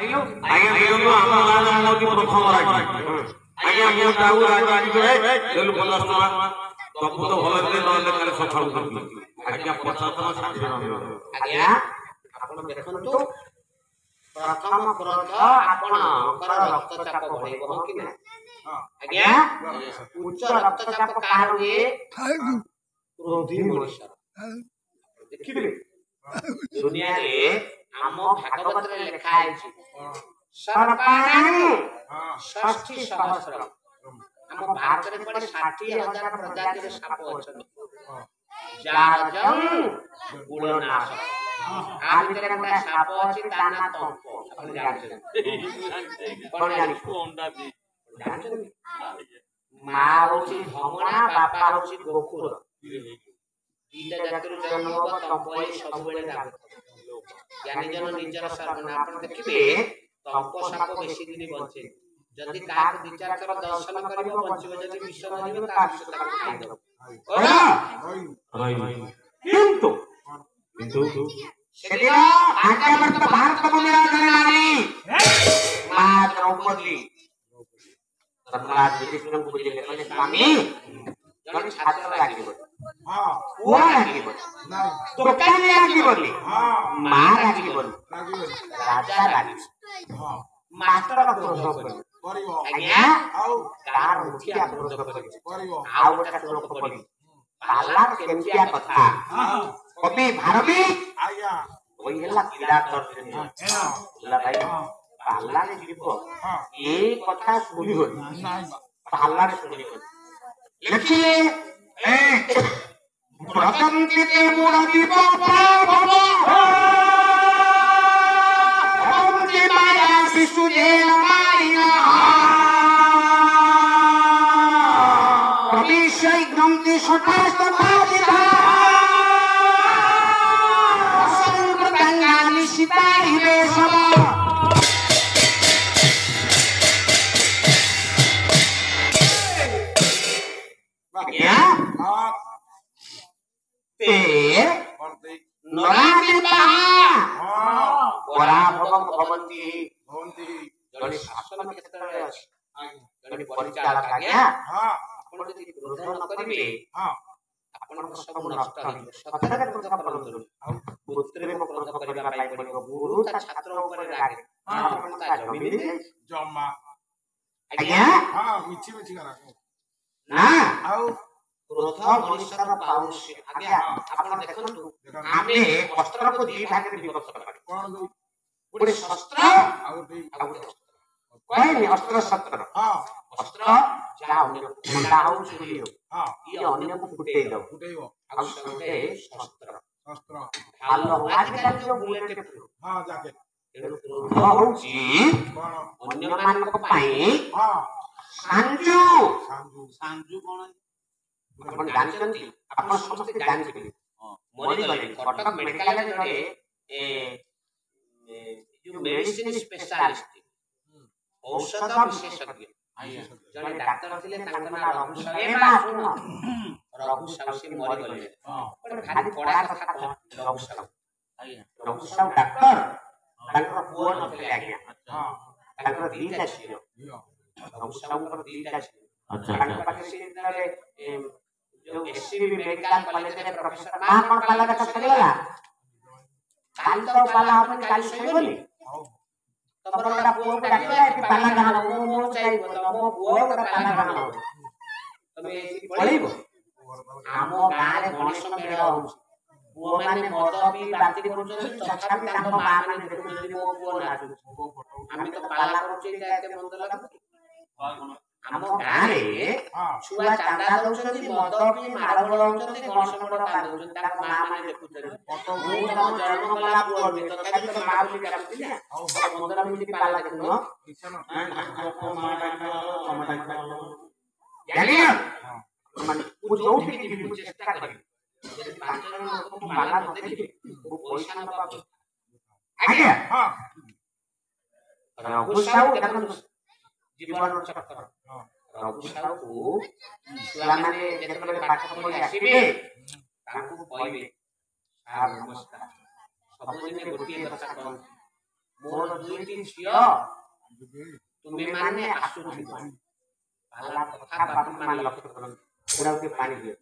आज्ञा दियंतु हम गाना मोदी प्रथम राखी आज्ञा मु ताऊ राखी रे देलु 50 टका तबु तो भले दे नले काले सखाउ करती आज्ञा 50 टका 60 टका आज्ञा आपण देखंतु प्रथम ग्रंथ आपणकर रक्तचाप बढ़ेबो कि ना आज्ञा उच्च रक्तचाप कार हुए क्रोधी मनुष्य देखिबे दुनिया रे हम भागवत रे लिखा है सर्पाणानि 60,000 हम भारत रे पड़े 60,000 प्रजाति रे साप अछन जारजं गुणनाश आ भितर गोटा साप अछि ताना तंप अपन जानि कोन जानि कोंडा भी जानि मा होछि भमणा बापा होछि गोकुर दीटा जातिर जन्म होबा तंपई सब बेले राग ज्ञानी जन निजर सर्वना आपण देखिबे तंप साप बेसी दिन बंचे जदि काक विचार कर दर्शन करिवो बंचिबो जदि विष मारिबो ता विष ताक खाइ दो ओला किंतु सेदिन आज्ञावर्त भारत को निराकरण नारी मा द्रौपदी धर्मराज युधिष्ठिर को बुझिले कहले स्वामी जन छात्र लागिबो हां वो लागिबो नाही दुकान लागिबो मा लागिबो राजा लागिबो हां मास्टर का क्रोध करिवो आज्ञा आउ कार मुखिया क्रोध करिवो आउ गोटा श्लोक पढि पाला केमतिया कथा हां कवि भारती आज्ञा ओई हला कीड़ा दर्शन हला भाई पाला रे जीवो ए कथा सुनिबो नाही पाला रे सुनिबो लिखिए ए प्रतंत्रिते मुरारी बाबा ओमति माया विसुजे माया प्रविशय ग्रंथि सटास्त भाजिता संगृतंगा निशिता हिरे सभा क्या ते नराति बहा पराभवं भवन्ति जने शासन क्षेत्र रे अछि जने परिचालक आज्ञा आपण जदि क्रोध न करिवे आपण सब नष्ट होइबो सतरे क्रोध करंतु पुत्र में क्रोध करिबा पाई पड़िबो गुरु ता छात्र ऊपर रागे आपण ता जमीन जम्मा आज्ञा हां मिछि करा ना आउ क्रोध मनुष्यर पाउष्य आज्ञा आपण देखंतु आमे अस्त्र को दी भाग में विभक्त करबा कोन दउ गोटे शस्त्र आउ कोई नहीं अस्त्र शस्त्र हां अस्त्र जा अन्य डाउ छुरी हो हां ये अन्य को फुटे दो फुटेइबो आउ संगे शस्त्र हालो आजकल जो बुलेट हां जाके क्रोध होउची कोन अन्य मान को पाई हां सांजू कोन आपण जानछन्ती आपण समस्त जानछन्ती मरि गले कटक मेडिकल रे जडे ए जो मेडिसिन स्पेशलिस्ट औषध विशेषज्ञ जडे डॉक्टर थिले तांका ना रघु साहू ए बा सुनो रघु साहू से मरि गले पण खाली पडा कथा रघु साहू डॉक्टर तांका पुओ नथिले आज्ञा हां तांका दीटा छियो रघु साहू को दीटा छियो अच्छा तांका पाखे से जो एससीबी मेडिकल कॉलेज रे प्रोफेसर मा कोन पाला का सकेला काल तो पाला अपन काल से बोली तमरो का पुओ डाकिबा कि पाला गाना मो चाहिबो त मो पुओ का पाला गाना तमे पळिबो आमो गां रे गणेश मेळ होउछ पुओ माने मद भी बांती करूछन तथापि तांको मा माने देखुछन मो पुओ नाचु आमी तो पाला करूछ एते मंद लागु आमो गां रे छुआ चांदा दउछन मद भी मारबळ होउछन गणेश मेळ कांदउछन तांको मा माने देखुछन मो तम जन्म कला पुओ भी तो काई तो मा बोली काटती ना मंदरा मिली पाला देखनो किछन मा टमाटा जानियो माने वो जोठी की चेष्टा करी यदि पांच जन लोग को पाला न देखिए वो पैसा न पाबो आगे हां रघु साहू देखन जीवन चक्र रघु साहू को छुआ माने जेतबे पाठ पढि आसीबे तांको कहबे साहब नमस्कार सब दिन गोटी दशा करन मोर दुईटी झियो तुमे माने आसुथिबो बाला कथा बापू मान लक्ष्य करन पूरा के पानी दियो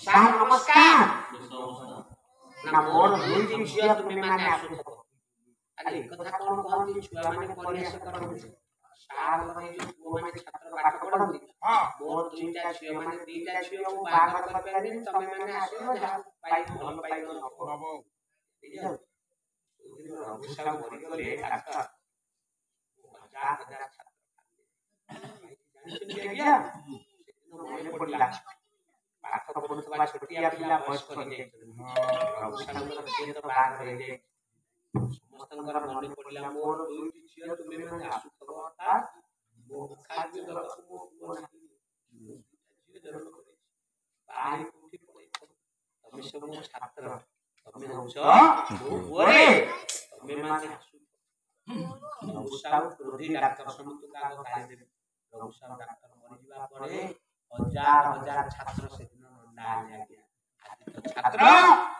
सार नमस्कार ना मोर दुईटी झियो तुमे माने आसुथिबो अरे कथा कोन कोन छुआ माने परियास करन सार माने जो पुओ माने छात्र पाठ पढନ୍ତି हां मोर दुईटा झियो माने दुईटा झियो को बाहर कर पाइले तमे माने आसीबो जा पाइ भल पाइलो नको हबो रघुसाव मरि गले आका 1000 छात्र जानिछिन क्या मने पड़ला पाठ पढुवा छोटिया पिला बयस करि रघुसाव से तो बाहर रहि जाय समस्तंकर मने पड़ला मोर दुईटी झियो तुमे माने आसुथबो अर्थात मो खाद्य दरक मो नाही झियो जरूर करे बाहर उठी पड़े तमे सब छात्र तमे होछ ओरे तमे माने रघुसाव क्रोधी डाक्टर समस्त का गाली देबे रघुसाव डाक्टर मरि जिबा परे हजार छात्र से दिन ना गया आज तो छात्र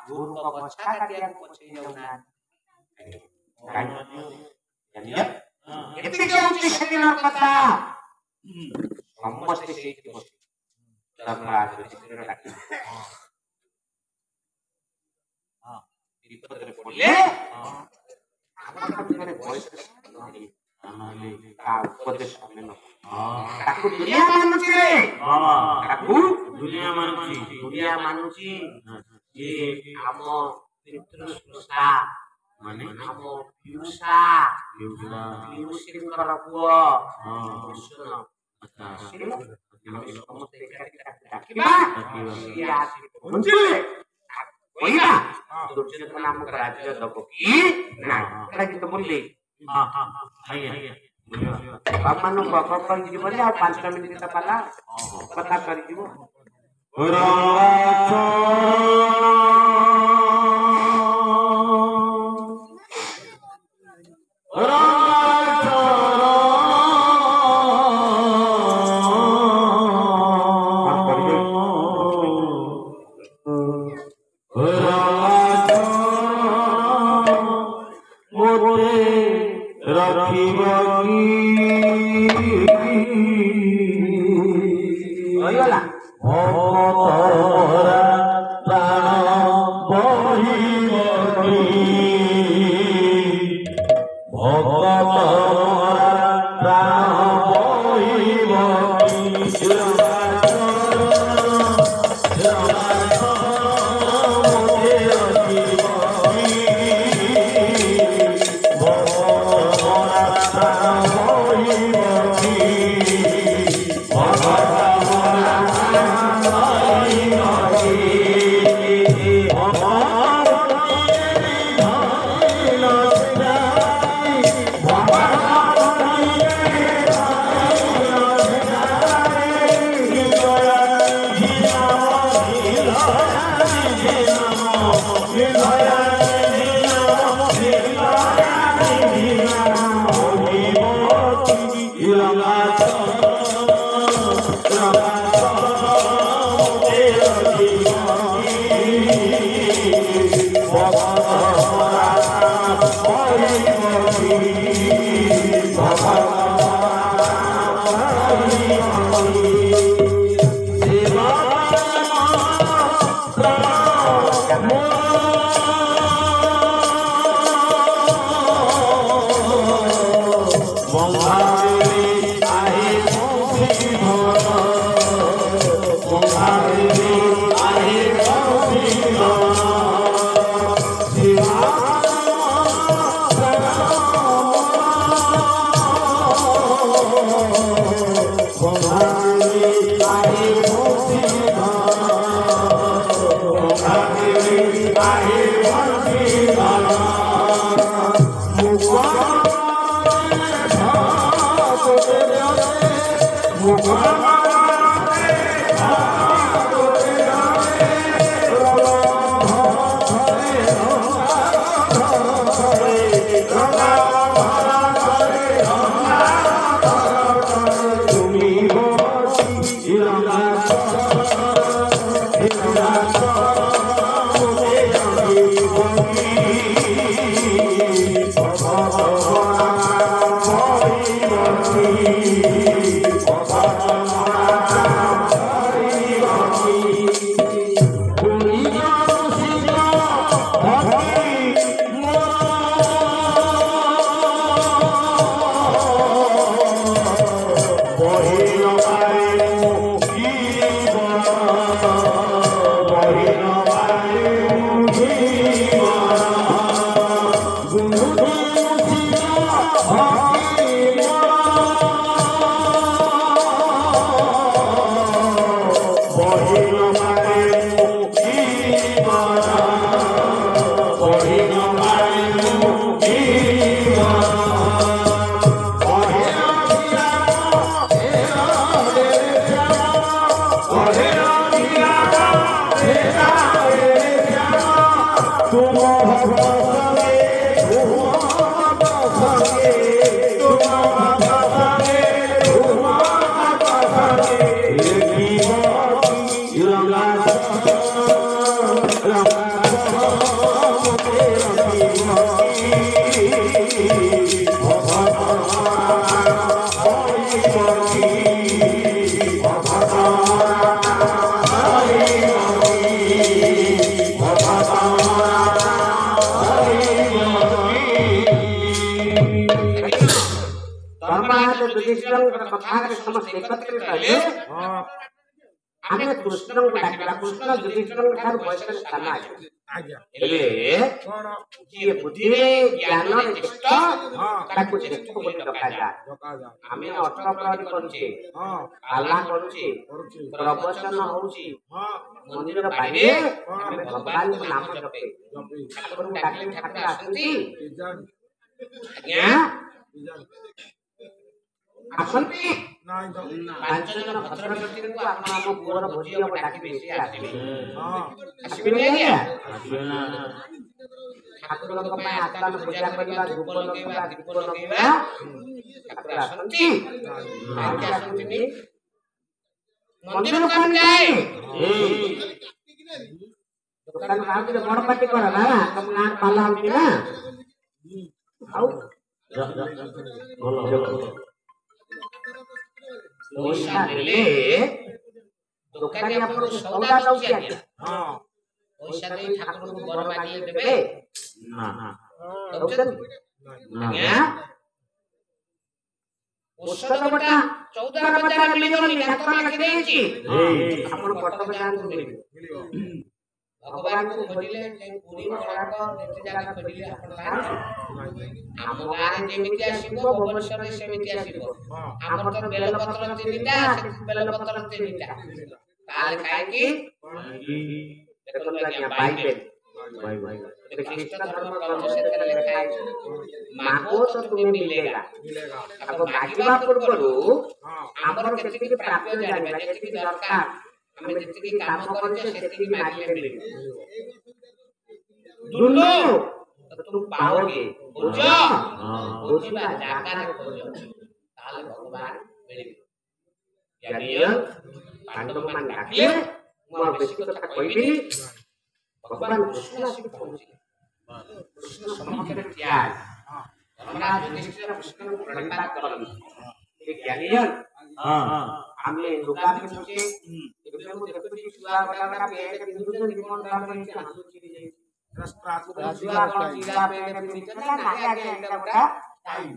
गुरु को गछा काटिया पछे जाउना जानिया एते के उच्च सेदिन कथा समस्त से बस धर्मराज चित्र डाकी हां विपद रे पड़ले हमर वॉइस नहीं आले का उपदेश हमें न ताकू दुनिया मानुची रे ताकू दुनिया मानुची ये हम पितृ स्रष्टा माने हम पियुषा करबो सुन अच्छा सुन समस्त डाकिबा ये आसी पहुंचले कोइना दुर्जन का नाम राज्य दबो की ना करा कि तो बोलले हां आइए बामानो बाबा पर जीवन आ 5 मिनिट त पाला कथा करि दिबो धर्मराज युधिष्ठिरଙ୍କ କଥାରେ ସମସ୍ତେ ଏକତ୍ରିତ ହେଲେ ଆମେ କୃଷ୍ଣଙ୍କୁ ଡାକିବା। କୃଷ୍ଣ ଯୁଧିଷ୍ଠିରଙ୍କ ଠାରୁ ବୟସରେ ସାନ ହେଲେ ଯିଏ ବୁଦ୍ଧିରେ ଜ୍ଞାନରେ ଜ୍ୟେଷ୍ଠ ତାକୁ ଜ୍ୟେଷ୍ଠ ବୋଲି ଡକାଯାଏ। ଆମେ ଅଷ୍ଟପ୍ରହରୀ କରୁଛେ, ପାଲା କରୁଛେ, ପ୍ରବଚନ ହଉଛି, ମନ୍ଦିର ବାଡ଼ିରେ ଆମେ ଭଗବାନଙ୍କ ନାମ ଜପେ। ଠାକୁରଙ୍କୁ ଡାକିଲେ ଠାକୁର ଆସନ୍ତି? ଆଜ୍ଞା ଆସନ୍ତି? 5 ଜଣ ଭଦ୍ର ବ୍ୟକ୍ତିଙ୍କୁ ଆପଣ ଆମ ପୁଅର ଭୋଜି ହବ ଡାକିବେ, ସେ ଆସିବେ? ଆସିବେନି ଆଜ୍ଞା? ଠାକୁରଙ୍କ ପାଇଁ ଆସ୍ଥାନ ପୂଜା କରିବା, ଧୂପ ଲଗେଇବା, ଦୀପ ଲଗେଇବା, ଠାକୁର ଆସନ୍ତି? କାହିଁକି ଆସନ୍ତିନି? ମନ୍ଦିର କଣ ଯାଏ? ଦୋକାନ ଭାବରେ ବଡ ପାଟି କର ନା, ତମ ଗାଁ ପାଲା ହଉଛି ନା। ଆଉ ପଇସା ଦେଲେ ଦୋକାନୀ ଆପଣଙ୍କୁ ସଉଦା ଦଉଛି ଆଜ୍ଞା। ପଇସା ଦେଇ ଠାକୁରଙ୍କୁ ବର ମାଗିଲେ ଦେବେ? ଆଜ୍ଞା ଔଷଧ ବଟା 14 ବଜାର ମିଳିବନି, ଡାକ୍ତର ଲେଖି ଦେଇଛି। ଆପଣ କଟକ ଯାଆନ୍ତୁ, ମିଳିବ। ଭଗବାନଙ୍କୁ ଖୋଜିଲେ ପୁରୀ କୋଣାର୍କ ଯେତେ ଜାଗା ଖୋଜିଲେ ଆପଣ ପାଆନ୍ତି? ଆମ ଗାଁରେ ଯେମିତି ଆସିବ ଭୁବନେଶ୍ୱରରେ ସେମିତି ଆସିବ। ଆମର ତ ବେଲପତ୍ର 3ଟା, ବେଲପତ୍ର 3ଟା। ତାହେଲେ କାହିଁକି? ଦେଖନ୍ତୁ ଆଜ୍ଞା ବାଇବେଲ, ଖ୍ରୀଷ୍ଟ ଧର୍ମ ଗ୍ରନ୍ଥ, ସେଥିରେ ଲେଖା ହେଇଛି ମାଗୋ ତ ତୁମେ ମିଲେଗା। ତାକୁ ମାଗିବା ପୂର୍ବରୁ ଆମର କେତିକି ପ୍ରାପ୍ୟ ଜାଣିବା, ଯେତିକି ଦରକାର, ଆମେ ଯେତିକି କାମ କରିଛେ ସେତିକି ମାଗିଲେ ମିଳିବ। ढूंढो तो तुम पाओगे, खोजो खोजिबा ଜାଗାରେ ଖୋଜ, ତାହେଲେ ଭଗବାନ ମିଳିବେ। ଜାଣିଲ ପାଣ୍ଡବମାନେ ଡାକିଲେ, ମୁଁ ଆଉ ବେଶୀ କଥା କହିବିନି। ଭଗବାନ କୃଷ୍ଣ ଆସିକି ପହଞ୍ଚିଲେ। କୃଷ୍ଣ ସମ୍ମୁଖରେ ଠିଆ ହେଲେ। ଧର୍ମରାଜ ଯୁଧିଷ୍ଠିର କୃଷ୍ଣଙ୍କୁ ପ୍ରଣିପାତ କରନ୍ତି। ଜାଣିଲ ଆମେ ଲୁଗା ପିନ୍ଧୁଛେ, ଏବେ ମୁଁ ଦେଖୁଛି ଛୁଆ ବଡ ବଡ ପେଣ୍ଟ ପିନ୍ଧୁଛନ୍ତି, କଣ ତାଙ୍କର ହେଇଛି ହାତ ଚିରି ଯାଇଛି। ଛୁଆ କଣ ଚିରା ପେଣ୍ଟ ପିନ୍ଧୁଛନ୍ତି ନା? ନାଇଁ ଆଜ୍ଞା, ଏଇଟା ଗୋଟା ଟାଇମ୍।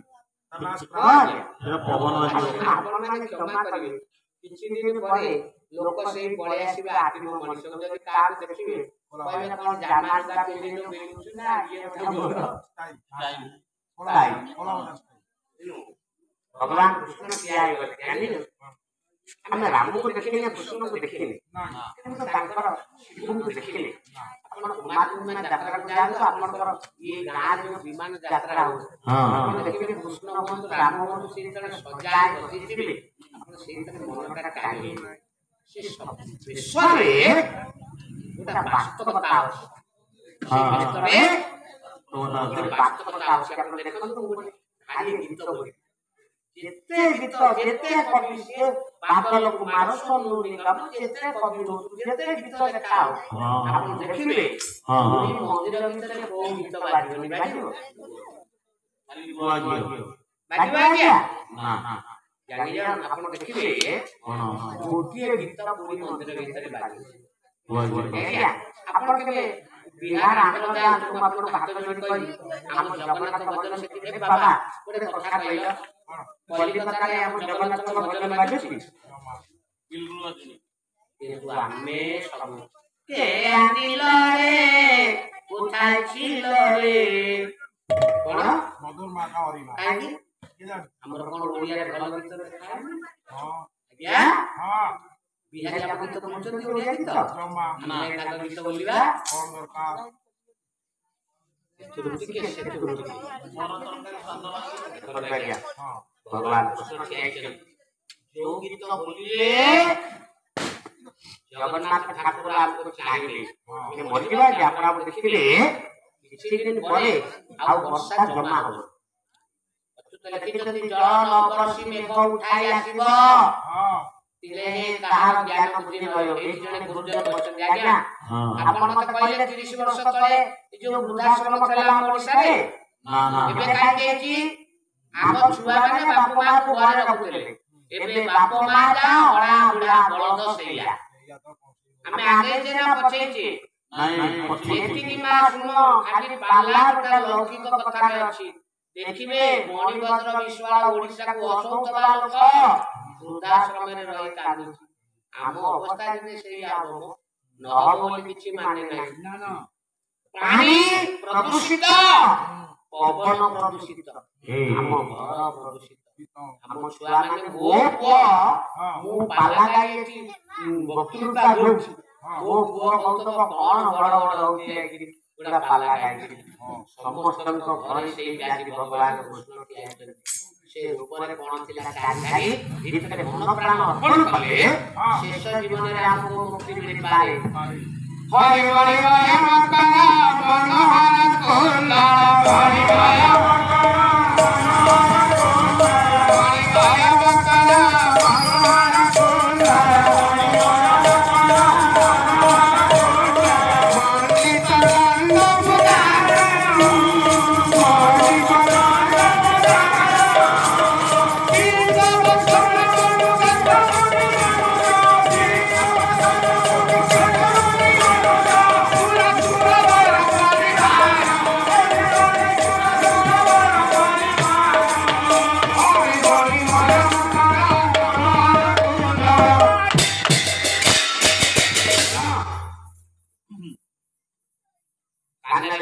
ଆପଣମାନେ କ୍ଷମା କରିବେ, କିଛି ଦିନ ପରେ ଲୋକ ସେଇ ପଳେଇ ଆସିବେ ଆଦିମ ମଣିଷ। ଯଦି କାହାକୁ ଦେଖିବେ କହିବେ କଣ ଜାମା ଲୁଗା ପିନ୍ଧିଲୁ ପିନ୍ଧୁଛୁ ନା ଇଏ ଭଗବାନ କୃଷ୍ଣ ଠିଆ ହେଇଗଲେ। ଜାଣିଲୁ ଆମେ ରାମକୁ ଦେଖିଲେ, କୃଷ୍ଣଙ୍କୁ ଦେଖିଲେ, କିନ୍ତୁ ତାଙ୍କର ଶିବଙ୍କୁ ଦେଖିଲେ। ଆପଣ କୁମାରପୂର୍ଣ୍ଣିମା ଯାତ୍ରାକୁ ଯାଆନ୍ତୁ, ଆପଣଙ୍କର ଇଏ ଗାଁରେ ଯୋଉ ବିମାନ ଯାତ୍ରା ହଉଛି, ଆପଣ ଦେଖିବେ କୃଷ୍ଣ ହୁଅନ୍ତୁ, ରାମ ହୁଅନ୍ତୁ, ସେ ଯେତେବେଳେ ସଜାଏ ବସିଥିବେ, ଆପଣ ସେଇଥିରେ ମନଟା ଟାଣିବେ। ସେ ବିଶ୍ୱରେ ଗୋଟେ ବାସ୍ତବତା ଅଛି, ସେ ଭିତରେ ବାସ୍ତବତା ଅଛି। ଆପଣ ଦେଖନ୍ତୁ ଖାଲି ଗୀତ ବୋଲି, ଯେତେ ଗୀତ, ଯେତେ କବି, ସିଏ ବାଦଲ କୁମାର, ସୋନୁ ନିଗମ, ଯେତେ କବି ହଉ, ଯେତେ ଗୀତ ଲେଖା ହଉ, ଆପଣ ଦେଖିବେ ମନ୍ଦିର ଭିତରେ କୋଉ ଗୀତ ବାଜିବନି? ବାଜିବ? ବାଜିବ ଆଜ୍ଞା? ଜାଣିଲ ଆପଣ ଦେଖିବେ ଗୋଟିଏ ଗୀତ ପୁରୀ ମନ୍ଦିର ଭିତରେ ବାଜିବ। ଆଜ୍ଞା ଆପଣ କେବେ ବିହାର ଆନ୍ଧ୍ର ଯାଆନ୍ତୁ, ମୁଁ ଆପଣଙ୍କୁ ହାତ ଯୋଡ଼ି କହିବି, ଆମ ଜଗନ୍ନାଥ ଭଜନ ସେଠି। ବାବା ଗୋଟେ କଥା କହିଲ, କଲିକତାରେ ଆମ ଜଗନ୍ନାଥଙ୍କ ଭଜନ ବାଜୁଛି? କିନ୍ତୁ ଆମେ ସବୁ କେ ଆନିଲ ରେ ଉଠାଇছিল ରେ, କଣ କାହିଁକି? ଆମର କଣ ଓଡ଼ିଆରେ ଭଲ ଗୀତ ଲେଖା? ଆଜ୍ଞା ବିହାରୀ ଆପଣ ଗୀତ କହୁଛନ୍ତି ଓଡ଼ିଆ ଗୀତ? ଆମେ ତାଙ୍କ ଗୀତ ବୋଲିବା ଭଗବାନ କୃଷ୍ଣ ଠିଆ ହେଇଛନ୍ତି। ଯୋଉ ଗୀତ ବୋଲିଲେ ଜଗନ୍ନାଥ ଠାକୁର ଆମକୁ ଚାହିଁଲେ, ମରିଯିବା ଯେ ଆପଣ ଦେଖିଲେ କିଛି ଦିନ ପରେ ଆଉ ବର୍ଷା ଜମା ହବ। ଲେଖିଛନ୍ତି ଜଳ ନ ବର୍ଷି ମେଘ ଉଠାଇ ଆସିବ, କାହାର ଜ୍ଞାନ ବୁଦ୍ଧି ରହିବ। ଏଇଠି ଜଣେ ଗୁରୁଜନ କହିଛନ୍ତି। ଆଜ୍ଞା ଆପଣ ମତେ କହିଲେ 30 ବର୍ଷ ତଳେ ଏ ଯୋଉ ବୃଦ୍ଧାଶ୍ରମ ଥିଲା ଆମ ଓଡ଼ିଶାରେ, ଏବେ କାହିଁକି ହେଇଛି? ଆମ ଛୁଆମାନେ ବାପ ମାଆକୁ ଘରେ ରଖୁଥିଲେ, ଏବେ ବାପ ମା ଯା ଅଳା ବୁଢା ବଳଦ ସେଇଆ। ଆମେ ଆଗେଇଛେ ନା ପଛେଇଛେ? ଏତିକି ମା ଶୁଣ, ଖାଲି ପାଲା ଗୋଟେ ଲୌକିକ କଥାରେ ଅଛି, देखिबे मणिभद्र विश्वाल ओडिशा को असौतबा लोक वृद्धाश्रम में रही कांदुची आम अवस्था जे सेही आबो नहब बोली किछि माने नाही पानी प्रदूषित पवन प्रदूषित आम घर प्रदूषित आम छुआ माने मो पुआ मु पाला गायती वक्तृता दोछि मो पुआ कहतो कोन बड़ बड़ होती है कि पूरा पाला गायती समस्त घर से व्याधि भगवान कृष्ण की आयतन से ऊपर कोन थिला कारी भीतर मन प्राण अर्पण कले शेष जीवन रे हमको मुक्ति मिल पाए हरि हरि मका मनोहर कोला हरि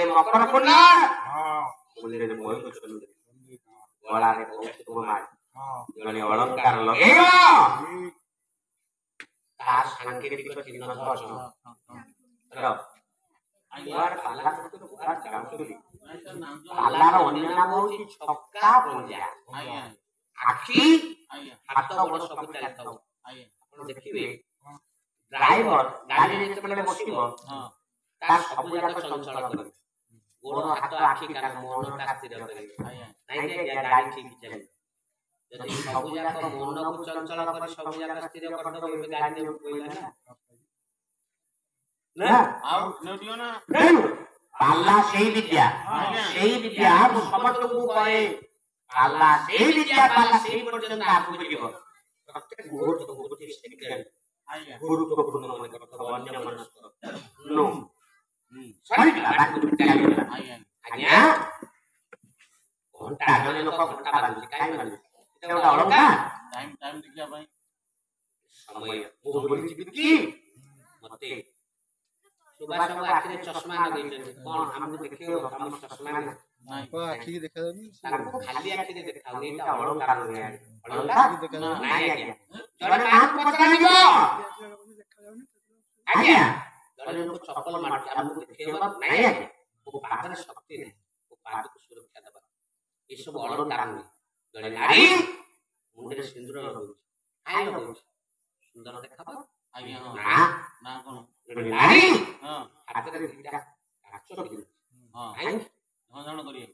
मकर पुन्ना बोले रे मोय तो चलू गला रे बहुत तुम मार जने अलंकार लगेगा ता सांकेतिक चिन्ह धरछ रो यार पाला तो पूरा चाउचुली पाला रो अन्य नाम होची छक्का पंजा आखी हाथ बड़ सब चलताऊ आपण देखिबे ड्राइवर गाड़ी रे जेते बसिबो ता सब जाक चंचल करे गोड़ हाथ आखि कान मन का स्थिर करे नहीं के गाड़ी ठीक चले यदि सब जाक मन को चंचल करे सब जाक स्थिर कर दो ए गाड़ी में कोइला ना आउ नदियो ना पाला सेही विद्या समस्त को कहे पाला सेही विद्या पाला सेही पर्यंत आपको मिलिबो प्रत्येक मुहूर्त को गोटे सेकंड गुरुत्वपूर्ण मन करतो अन्य मनस्क नो सही बात को बिताइला आज्ञा घंटा जने लोक घंटा बाजू काई माने एटा गोटा अलंकार टाइम देखिया भाई समय ओ बोली बिकी मते सुबह सुबह आखिरे चश्मा लगेइछन कोन हमको देखियो हम चश्मा नहीं को आखि के देखा जानी ताको खाली आखि के देखाउ एटा अलंकार होय अलंकार देखा नहीं आज्ञा जने मान पछानिबो आज्ञा जने को चप्पल मारते हमको देखियो नहीं आज्ञा वो पादर शक्ति नहीं वो पाद को सुरक्षा देबा ये सब अलंकार नहीं जने नारी मुंडे सिंदूर लगौछ आइ लगौछ सुंदर देखाबो आज्ञा ना ना कोन जने नारी हां हाथ रे दिटा काचो दिल हां आइ धन करिए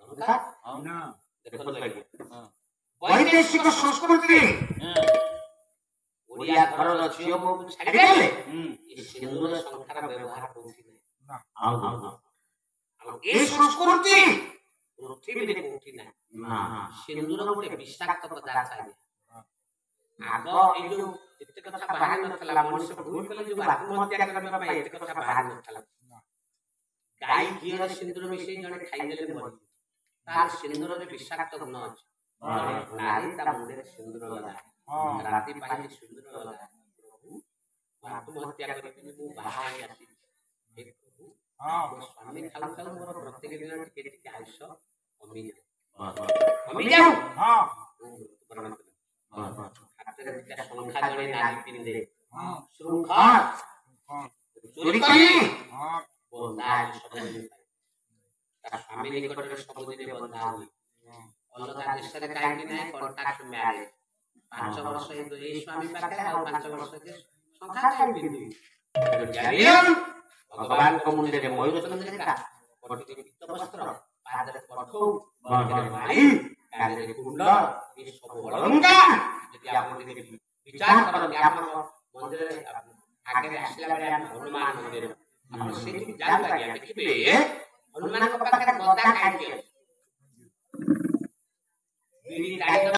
अलंकार हां ना देखो लगे हां वैदेशिक संस्कृति ओडिया घर र छियो मो छाडी देले ए सिंदूर संखार व्यवहार होती ना हां ए संस्कृति पृथ्वी रे कोठी ना सिंदूर गोटे विषाक्त पदार्थ है आगो ए जो एते कथा बाहर न थला मनुष्य भूल कले जो आत्महत्या करबा पई एते कथा बाहर न थला गाय घी रे सिंदूर मिसई जने खाइ देले मरि तार सिंदूर रे विषाक्त गुण अछि नारी ता मुंडे सिंदूर लगा राती पाई सिंदूर लगा प्रभु आत्महत्या करके मु बाहर आसी एक प्रभु हां स्वामी खाली खाली मोर प्रत्येक दिन टिके टिके आयुष कमी जाओ हां हाथ रे दिटा संखा जड़े नारी पिन दे हां श्रृंखा हां चोरी करी हां बोला सब दिन ता स्वामी निकट रे सब दिन बंधा हुई अलगा देश रे काहे कि नै कॉन्ट्रैक्ट मैरिज 5 वर्ष ए स्वामी पाखे आ 5 वर्ष के संखा खाई पिन जानियन भगवान को मुंडे रे मयूर चंद्र देखा कोटि पित्त वस्त्र पाद रे कठौ बंधे माई काले रे कुंड ये सब अलंकार यदि आप विचार करन आप मंदिर रे आगे आसला बेले हम हनुमान मंदिर हम सेठी जान लागिया देखिबे हनुमान को पाखे गदा खाइ के बिनी